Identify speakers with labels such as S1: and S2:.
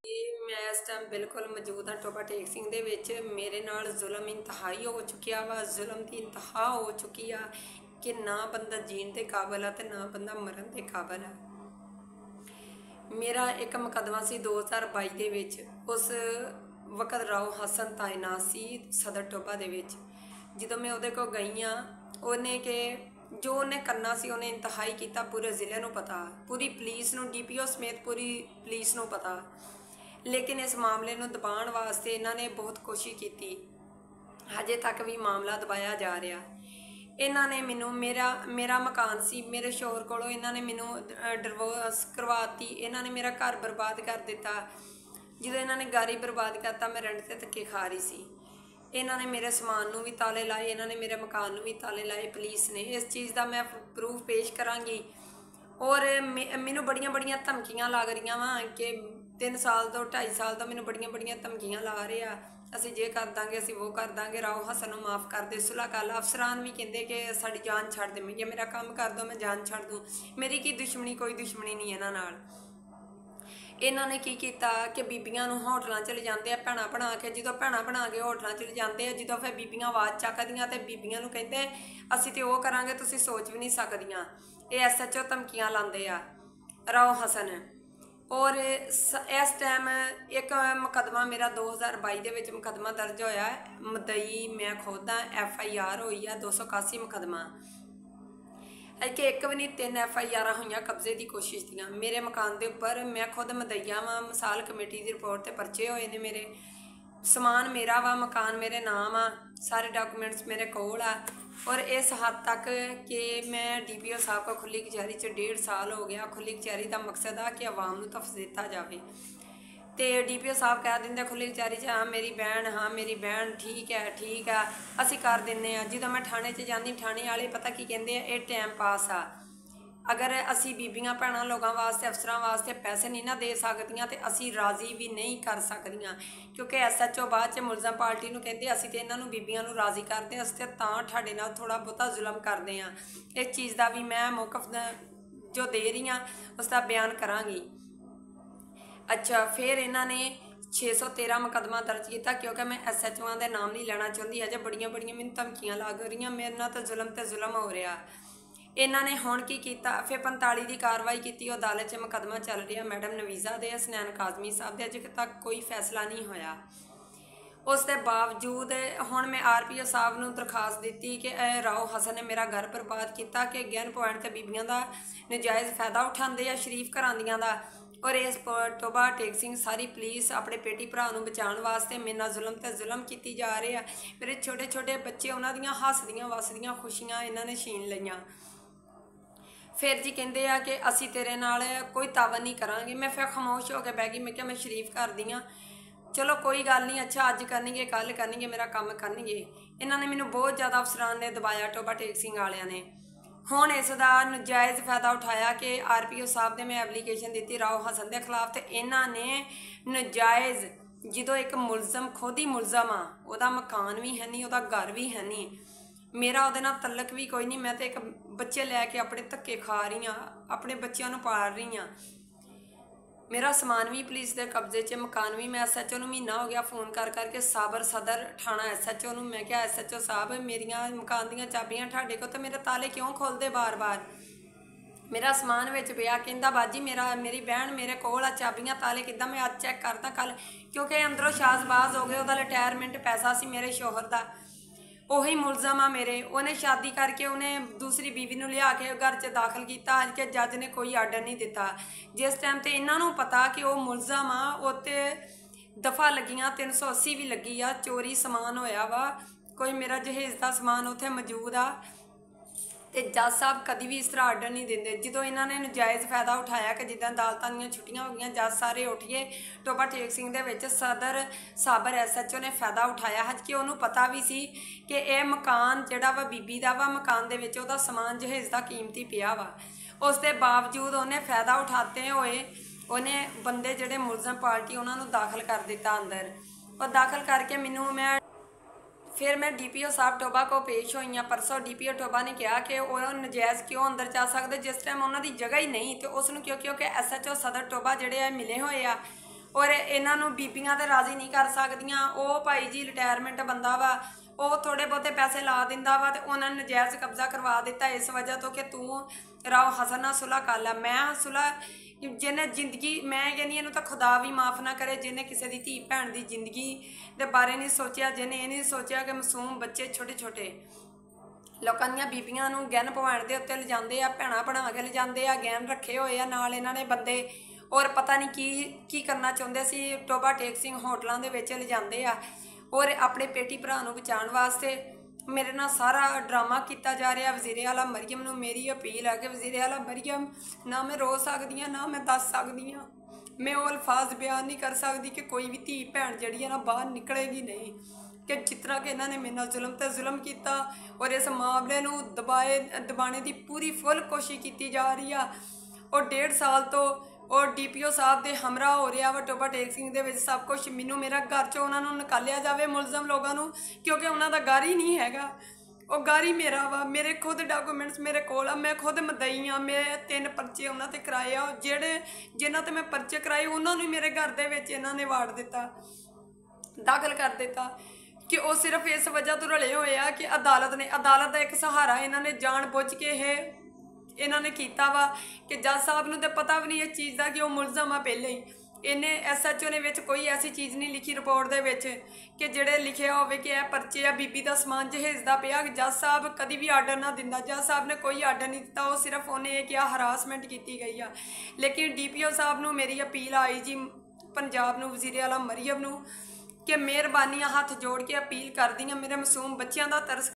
S1: मैं इस टाइम बिल्कुल मौजूद हाँ टोबा टेक सिंह दे विच। मेरे नाल जुल्म इंतहाई हो चुकिया वा, जुल्म की इंतहा हो चुकी आ कि ना बंदा जीण दे काबिल आ ते ना बंदा मरन दे काबिल आ। मेरा एक मुकदमा सी 2022 दे विच, उस वक्त राव हसन तायनात सी सदर टोबा दे विच। जदों मैं उहदे कोल गई हाँ, उन्हें के जो उन्हें करना सी उन्हें इंतहाई किया, पूरे जिले नूं पता, पूरी पुलिस नूं, DPO समेत पूरी पुलिस नूं पता। लेकिन इस मामले नूं दबाउण वास्ते इन्हां ने बहुत कोशिश की, हजे तक भी मामला दबाया जा रहा। इन्हां ने मैनू मेरा मकान सी, मेरे शोहर कोलों इन्हां ने मैनू डिवोर्स करवाती, इन्हां ने मेरा घर बर्बाद कर दिता। ਜਦੋਂ ਇਹਨਾਂ ਨੇ ਗਾਰੀ ਬਰਬਾਦ ਕਰਤਾ, मैं रेंट ते धक्के खा रही सी। इन्हां ने मेरे समान नूं भी ताले लाए, इन्हां ने मेरे मकान नूं भी ताले लाए पुलिस ने। इस चीज़ का मैं प्रूफ पेश करांगी। और मैनू बड़ियां बड़ियां धमकियां लग रही वा कि 3 साल तो 2.5 साल तो मैनू बड़ियां बड़ियां धमकियां ला रहे आ, असीं जे कर दांगे, असीं वो कर दांगे, राव हसन नूं माफ़ कर दे, सुलह कर ला। अफसरान भी कहते कि साडी जान छड्ड दे, मैं मेरा काम कर दो, मैं जान छड्ड दूँ। मेरी की दुश्मनी, कोई दुश्मनी नहीं इन्हां नाल। इन्हां ने की कीता कि बीबियां नूं होटलों च ले जाते हैं भैणां बना के। जो भैणां बना के होटलों च ले जाते हैं, जो फिर बीबियां आवाज़ चकदियां तो बीबियां नूं कहंदे असीं ते वो करांगे, तुसीं सोच भी नहीं सकदियां। ये SHO धमकियां लांदे आ राव हसन। और इस टाइम एक मुकदमा मेरा 2022 दे विच मुकदमा दर्ज होया, मदई मैं खुद हाँ, FIR हुई है 281 मुकदमा। कि एक भी नहीं, 3 FIR हुई कब्जे की कोशिश दियाँ मेरे मकान के उपर। मैं खुद मदईया वा, मसाल कमेटी की रिपोर्ट से परचे होए ने मेरे। समान मेरा वा, मकान मेरे नाम आ, सारे डॉक्यूमेंट्स मेरे कोल आ। और इस हद तक कि मैं DPO साहब को खुली कचहरी 1.5 साल हो गया। खुली कचहरी का मकसद आ कि आवाम नूं तफ्स दिता जाए। तो DPO साहब कह देंगे खुली कचहरी हाँ मेरी भैन, हाँ मेरी भैन, ठीक है असी कर दें। जो मैं थाने जाती, थाने वाले पता की कहते हैं, ये टाइम पास आ। अगर असी बीबियां भैनों लोगों वास्ते, अफसरां वास्ते पैसे नहीं ना दे सकदियां तो असी राज़ी भी नहीं कर सकदियां। क्योंकि SHO बाद च मुलजम पार्टी नूं कहंदे असी ते इन्हां नूं बीबियां नूं राज़ी करते हैं, असीं तां तुहाडे नाल थोड़ा बहुता जुल्म करते हैं। इस चीज़ का भी मैं मौकफ जो दे रही हाँ उसका बयान करांगी। अच्छा, फिर इन्होंने 613 मुकदमा दर्ज किया, क्योंकि मैं SHO के नाम नहीं लेना चाहती। अजे बड़िया बड़िया मैंने धमकियां लग रही, मेरे नाल तो जुल्म हो रहा। इन्होंने हुण की किया, फिर 45 की कार्रवाई की, अदालत में मुकदमा चल रहा मैडम नवीज़ा दे, हसनैन काज़मी साहब दे, अजे तक कोई फैसला नहीं होया। उसके बावजूद हुण मैं RPO साहब नूं दरखास्त दी कि राव हसन ने मेरा घर बर्बाद किया, कि गैन पॉइंट ते बीबियां दा नजायज़ फायदा उठाते हैं, शरीफ घरां दियां दा। और इस टोबा टेक सिंह सारी पुलिस अपने बेटी भरा नूं बचाउण वास्ते मेरे नाल जुल्म ते जुल्म की जा रहे हैं। मेरे छोटे छोटे बच्चे, उन्हां दियां हसदियां वसदियां खुशियां इन्हां ने छीन लईयां। फिर जी कहते हैं कि असी तेरे नाल कोई तावन नहीं करांगे। मैं फिर खामोश हो के बह गई। मैं क्या, मैं शरीफ कर दी हाँ, चलो कोई गल नहीं, अच्छा अज करनगे कल करनगे, मेरा काम करनगे। इन्होंने मैनू बहुत ज़्यादा अफसरान ने दबाया, टोबा टेक सिंह वालियां ने। हुण इसका नजायज़ फायदा उठाया कि RPO साहब ने मैं एप्लीकेशन दी राव हसन के खिलाफ, तो इन्होंने नजायज़, जो एक मुलजम खुद ही मुलजम आ, वह मकान भी है नहीं, वह घर भी है नहीं, मेरा उहदे नाल तलक भी कोई नहीं। मैं तो एक बच्चे लैके अपने धक्के खा रही हाँ, अपने बच्चों नूं पाल रही हाँ। मेरा समान भी पुलिस के कब्जे च, मकान भी। मैं SHO नूं महीना हो गया फ़ोन कर करके साबर सदर थाना SHO नूं मैं क्या, SHO साहब मेरिया मकान दियां चाबियां ठाडे को, तो मेरे ताले क्यों खोलते बार बार, मेरा समान विच पिया। कहंदा बाजी मेरी बहन मेरे कोल आ, चाबियां ताले किद्दां, मैं अज चैक करदा कल, क्योंकि अंदरों शाजबाज हो गए। वह रिटायरमेंट पैसा सी मेरे शोहर का, ਉਹੀ मुलजम आ मेरे। उन्हें शादी करके उन्हें दूसरी बीवी नूं लिया के घर च दाखिल किया, हल्के जज ने कोई आर्डर नहीं दिता। जिस टाइम ते इन्हां नूं पता कि वह मुलजम आ, उत्ते दफा लगियां 380 भी लगी आ, चोरी समान होया वा, कोई मेरा जहेज का समान उत्थे मौजूद आ। तो जज साहब कभी भी इस तरह आर्डर नहीं देंगे। जो इन्होंने नजायज़ फायदा उठाया कि जिदा अदालतों दी छुट्टियां हो गई, जज सारे उठ गए। टोबा टेक सिंह दे विच सदर साबर SHO ने फायदा उठाया है कि उन्होंने पता भी सी कि यह मकान जोड़ा वा बीबी का वा, मकान दे विच उहदा समान जहेज का कीमती पिया वा। उसके बावजूद उन्हें फायदा उठाते हुए उन्हें बंदे जोड़े मुलजम पार्टी उन्होंने दाखिल कर दिता अंदर। और दाखिल करके मैनू मैं फिर मैं DPO साहब टोबा को पेश हुई हाँ। परसों DPO टोबा ने कहा कि वह नजायज़ क्यों अंदर जा सकते, जिस टाइम उन्होंने जगह ही नहीं, तो उसनों क्योंकि SHO सदर टोबा जोड़े मिले हुए आ, और इन्हों बीबियां तो राजी नहीं कर सकदियां। वो भाई जी रिटायरमेंट बंदा वा, वो थोड़े बहुते पैसे ला दिंदा वा ते उन्होंने नजायज़ कब्जा करवा दिता इस वजह तो कि तू राव हसन नाल सुलह कर ला। मैं सुलह जिन्हें जिंदगी, मैं कहनी इन्हूं तो खुदा भी माफ़ ना करे जिन्हें किसी की धी भैन की जिंदगी के बारे नहीं सोचा, जिन्हें ये नहीं सोचा कि मासूम बच्चे छोटे छोटे लोगों दी बीबियां नूं गहन पवाण दे उत्ते लिजांदे आ, भैणां बना के लिजांदे आ, गहन रखे होए आ नाल इन्हां ने बंदे, और पता नहीं की करना चाहुंदे सी। टोबा टेक सिंह होटलों के विच लिजांदे आ और अपने पेटी भरा नूं बचाउण वास्ते मेरे नाल सारा ड्रामा किया जा रहा। वज़ीरे आला मरियम नूं मेरी अपील है कि वज़ीरे आला मरियम, ना मैं रो सकदी हाँ, ना मैं दस सकदी हाँ, मैं वो अल्फाज बयान नहीं कर सकती कि कोई भी धी भैन जिहड़ी है ना बाहर निकलेगी नहीं, कि जिस तरह कि इन्होंने मेरे नाल जुल्म ते जुल्म किया और इस मामले नूं दबाने की पूरी फुल कोशिश की जा रही है। और 1.5 साल तो और DPO साहब के हमरा हो रहा वा टोबा टेक सिंह दे विच सब कुछ। मैनू मेरा घर चो उन्होंने निकालिया जाए मुलजम लोगों को, क्योंकि उन्होंने घर ही नहीं हैगा, वो घर ही मेरा वा। मेरे खुद डॉक्यूमेंट्स मेरे कोल आ, मैं खुद मदई हाँ। मैं 3 परचे उन्होंने कराए आ, जेडे जिन्हों ते मैं परचे कराए उन्होंने मेरे घर दे विच इन्होंने वाड़ दिता, दाखिल कर दिता कि वो सिर्फ इस वजह तो रले हुए आ कि अदालत का एक सहारा इन्होंने जान बुझ के इन्होंने किया वा कि जज साहब नूं ते पता भी नहीं इस चीज़ का कि वह मुलजम आ पहले ही। इन्हें SHO ने विच कोई ऐसी चीज़ नहीं लिखी रिपोर्ट दे विच कि जिहड़े लिखिया होवे कि यह परचे आ बीबी का समान जहेजदा पिया। जज साहब कभी भी आर्डर ना दिंदा, जज साहब ने कोई आर्डर नहीं दिता, वो सिर्फ उन्हें यह किया हरासमेंट की गई आ। लेकिन DPO साहब नूं मेरी अपील आई जी पंजाब नूं, वज़ीरे आला मरियम नूं, कि मेहरबानी हाथ जोड़ के अपील करदी हां, मेरे मासूम बच्चों का तरस